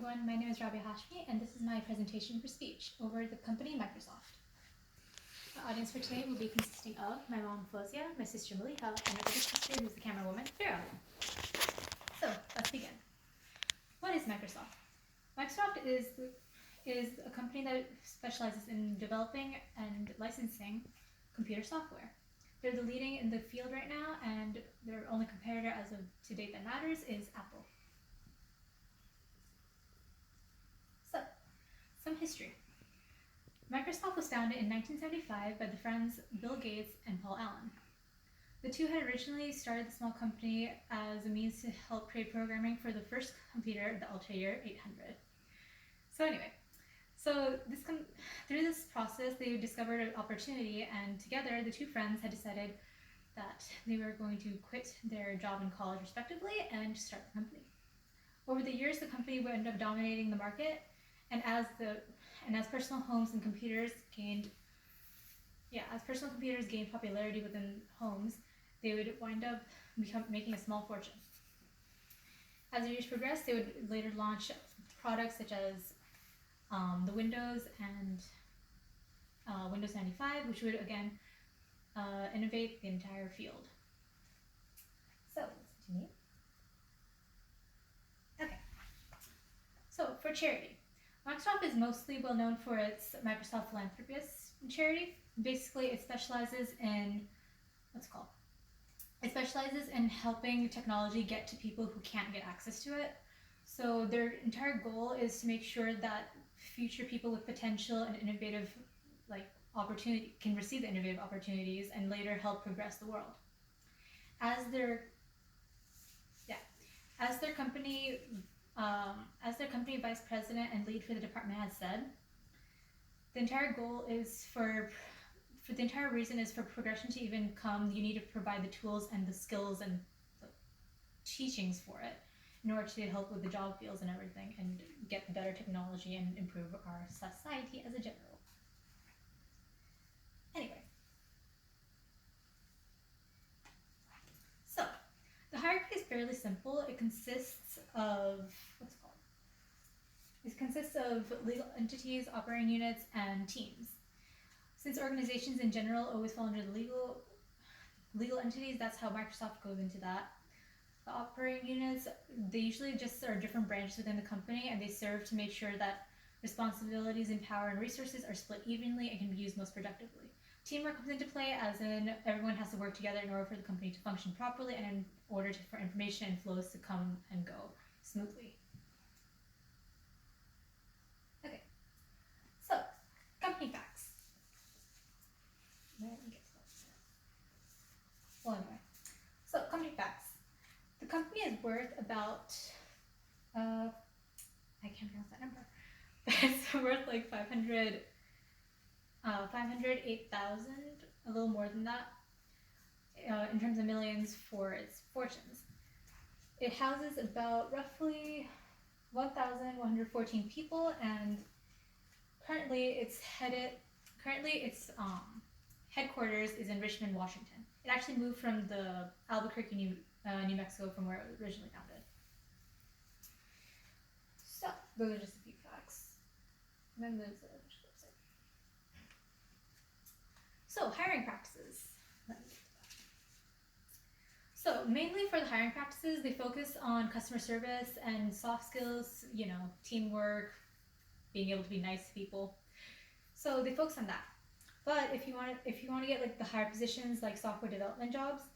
everyone, my name is Rabia Hashmi, and this is my presentation for speech over the company Microsoft. The audience for today will be consisting of my mom Fozia, my sister Malika, and my other sister who's the camera woman, Farah. So let's begin. What is Microsoft? Microsoft is a company that specializes in developing and licensing computer software. They're the leading in the field right now, and their only competitor as of to date that matters is Apple. So, some history. Microsoft was founded in 1975 by the friends Bill Gates and Paul Allen. The two had originally started the small company as a means to help create programming for the first computer, the Altair 800. So anyway, through this process, they discovered an opportunity, and together the two friends had decided that they were going to quit their job in college respectively and start the company. Over the years, the company would end up dominating the market, and as personal homes and computers gained popularity within homes, they would wind up making a small fortune. As the years progressed, they would later launch products such as the Windows and Windows 95, which would again innovate the entire field. So let's continue. Okay. So for charity, Microsoft is mostly well known for its Microsoft Philanthropists charity. Basically, it specializes in helping technology get to people who can't get access to it. So their entire goal is to make sure that future people with potential and innovative opportunity can receive the innovative opportunities and later help progress the world. As their company vice president and lead for the department has said, the entire reason is for progression to even come, you need to provide the tools and the skills and the teachings for it in order to help with the job fields and everything and get better technology and improve our society as a general. Anyway. So, the hierarchy is fairly simple. It consists of legal entities, operating units, and teams. Since organizations in general always fall under the legal entities, that's how Microsoft goes into that. The operating units, they usually just are different branches within the company, and they serve to make sure that responsibilities and power and resources are split evenly and can be used most productively. Teamwork comes into play, as in everyone has to work together in order for the company to function properly and in order for information and flows to come and go smoothly. Okay, so company facts. So company facts. The company is worth about, I can't pronounce that number, but it's worth like 508,000, a little more than that, in terms of millions for its fortunes. It houses about roughly 1,114 people, and currently its headquarters is in Richmond, Washington. It actually moved from the Albuquerque, New Mexico, from where it was originally founded. So those are just a few facts. And then there's a website. So hiring practices. So mainly for the hiring practices, they focus on customer service and soft skills, teamwork, being able to be nice to people. So they focus on that. But if you want to get like the higher positions like software development jobs,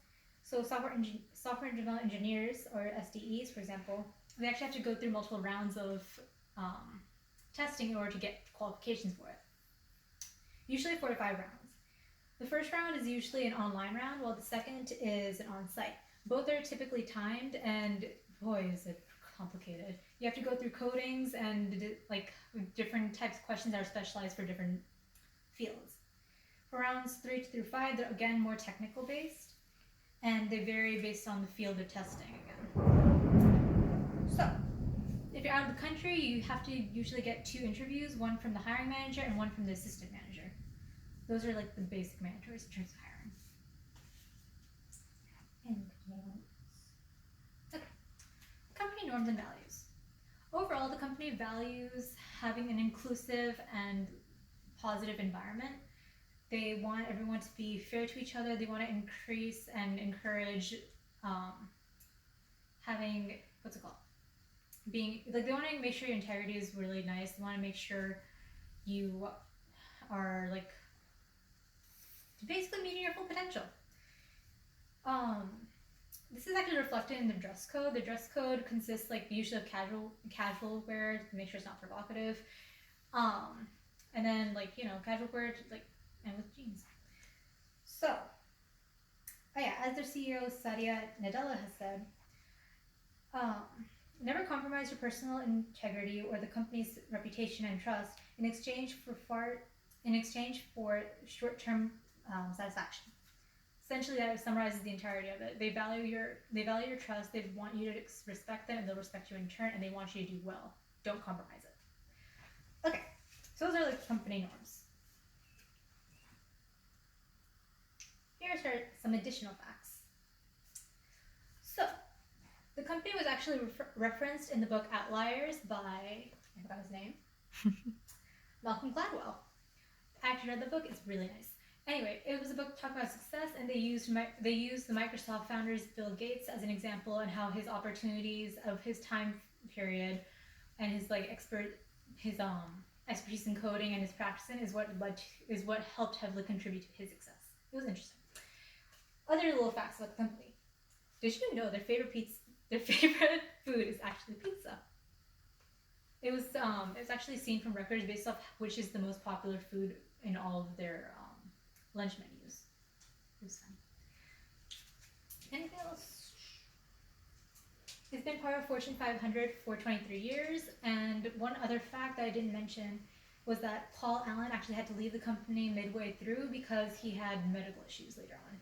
so software development engineers or SDEs, for example, they actually have to go through multiple rounds of testing in order to get qualifications for it. Usually 4 to 5 rounds. The first round is usually an online round, while the second is an on-site. Both are typically timed, and boy, is it complicated. You have to go through codings and different types of questions that are specialized for different fields. For rounds 3 through 5, they're again more technical based, and they vary based on the field of testing again. So, if you're out of the country, you have to usually get 2 interviews, one from the hiring manager and one from the assistant manager. Those are like the basic mandatories in terms of hiring. Okay. Company norms and values. Overall, the company values having an inclusive and positive environment. They want everyone to be fair to each other. They want to increase and encourage having, what's it called? Being like, they want to make sure your integrity is really nice. They want to make sure you are like basically meeting your full potential. This is actually reflected in the dress code. The dress code consists like usually of casual wear to make sure it's not provocative. And then like, you know, casual wear like, and with jeans. So, oh yeah, as their CEO Satya Nadella has said, never compromise your personal integrity or the company's reputation and trust in exchange for short-term satisfaction. Essentially, that summarizes the entirety of it. They value your trust. They want you to respect them, and they'll respect you in turn. And they want you to do well. Don't compromise it. Okay, so those are like company norms. Here's some additional facts. So, the company was actually referenced in the book Outliers by, I forgot his name, Malcolm Gladwell. I actually read the book. It's really nice. Anyway, it was a book talking about success, and they used the Microsoft founders Bill Gates as an example, and how his opportunities of his time period and his like expertise in coding and his practicing is what helped heavily contribute to his success. It was interesting. Other little facts about the company. Did you know their favorite food is actually pizza? It was actually seen from records based off which is the most popular food in all of their lunch menus. It was fun. Anything else? It's been part of Fortune 500 for 23 years, and one other fact that I didn't mention was that Paul Allen actually had to leave the company midway through because he had medical issues later on.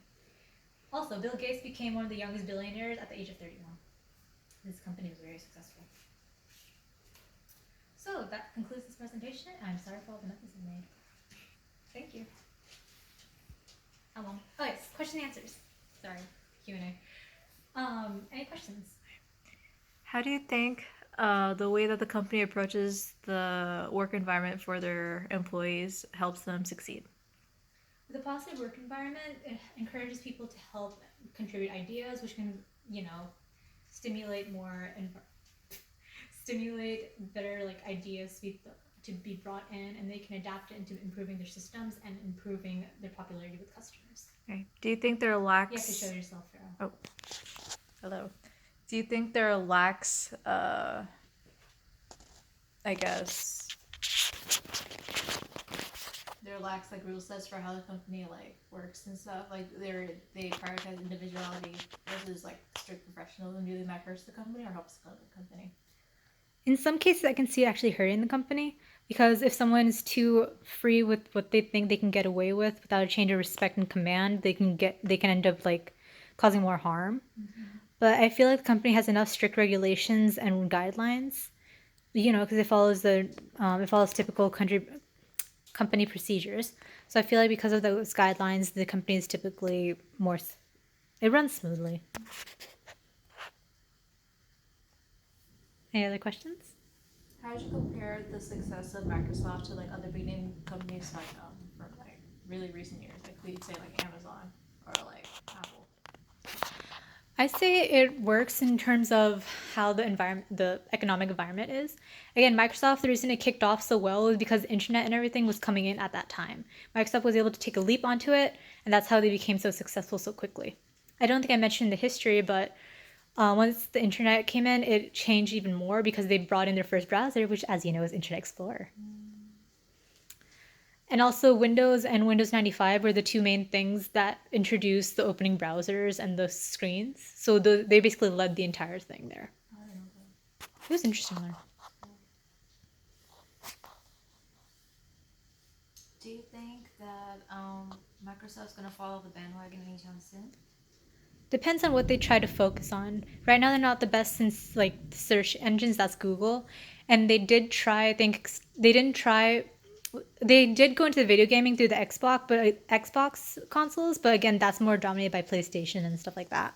Also, Bill Gates became one of the youngest billionaires at the age of 31. This company was very successful. So that concludes this presentation. I'm sorry for all the messes I made. Thank you. How long? Oh yes, question and answers. Sorry, Q&A. Any questions? How do you think the way that the company approaches the work environment for their employees helps them succeed? With a positive work environment, it encourages people to help contribute ideas, which can, you know, stimulate better like ideas to be brought in, and they can adapt it into improving their systems and improving their popularity with customers. Okay. Do you think there lacks? You have to show yourself, Farrell. Oh, hello. Do you think there lacks, I guess, there lacks like rule sets for how the company like works and stuff? Like they prioritize individuality versus like strict professionalism. Do they might hurt the company or helps the company? In some cases, I can see it actually hurting the company, because if someone is too free with what they think they can get away with without a change of respect and command, they can end up like causing more harm. Mm-hmm. But I feel like the company has enough strict regulations and guidelines, you know, because it follows typical company procedures. So I feel like because of those guidelines, the company is typically it runs smoothly. Any other questions? How would you compare the success of Microsoft to like other big name companies like from like really recent years, like we'd say like Amazon or like Apple? I say it works in terms of how the economic environment is. Again, Microsoft, the reason it kicked off so well was because the internet and everything was coming in at that time. Microsoft was able to take a leap onto it, and that's how they became so successful so quickly. I don't think I mentioned the history, but once the internet came in, it changed even more because they brought in their first browser, which, as you know, is Internet Explorer. And also Windows and Windows 95 were the two main things that introduced the opening browsers and the screens. So they basically led the entire thing there. It was interesting to learn. Do you think that Microsoft's going to follow the bandwagon anytime soon? Depends on what they try to focus on. Right now, they're not the best in like search engines. That's Google, and they did try. I think they did go into the video gaming through the Xbox consoles, but again, that's more dominated by PlayStation and stuff like that.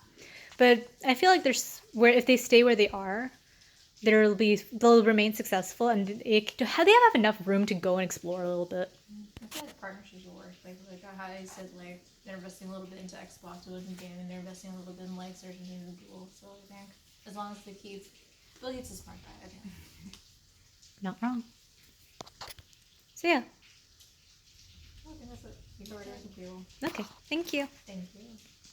But I feel like if they stay where they are, they'll remain successful, and they have enough room to go and explore a little bit. I feel like partnerships will work. Like how I said, like they're investing a little bit into Xbox with the game, and they're investing a little bit in like certain things in Google. So I think as long as Bill Gates is a smart guy. I think. Not wrong. So yeah. I think that's it. You covered everything. Okay. Thank you. Thank you.